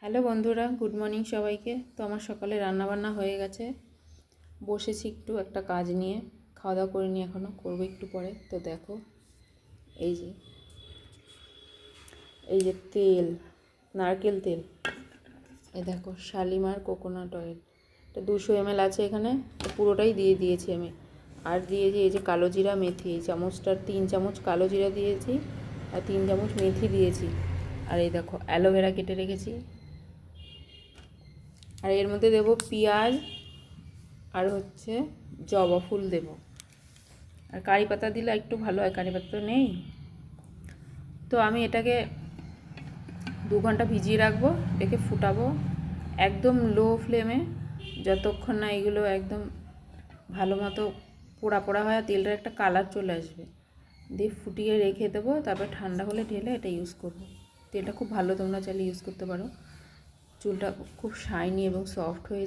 Hello বন্ধুরা, good morning সবাইকে। তো আমার সকালে রান্নাবান্না হয়ে গেছে, বসেছি একটু একটা কাজ নিয়ে। খাওয়া দাওয়া করিনি এখনও, করবো একটু পরে। তো দেখো এই যে তেল, নারকেল তেল, এই দেখো শালিমার কোকোনাট অয়েল, এটা 200 ml আছে এখানে, তো পুরোটাই দিয়ে দিয়েছি আমি। আর দিয়েছি এই যে কালো জিরা মেথি, এই চামচটার 3 চামচ কালো জিরা দিয়েছি আর 3 চামচ মেথি দিয়েছি। আর এই দেখো অ্যালোভেরা কেটে রেখেছি। আর এর মধ্যে দেব পেঁয়াজ আর হচ্ছে জবা ফুল দেব। আর কারি পাতা দিলে একটু ভালো হয়, কারি পাতা তো নেই। তো আমি এটাকে 2 ঘন্টা ভিজিয়ে রাখবো, রেখে ফুটাবো একদম লো ফ্লেমে, যতক্ষণ না এগুলো একদম ভালো মতো পোড়া পোড়া হয় আর তেলটার একটা কালার চলে আসবে। দিয়ে ফুটিয়ে রেখে দেবো, তারপর ঠান্ডা হলে ঢেলে এটা ইউজ করবো। তেলটা খুব ভালো, তোমরা চাইলে ইউজ করতে পারো। চুলটা খুব শাইনি এবং সফট হয়ে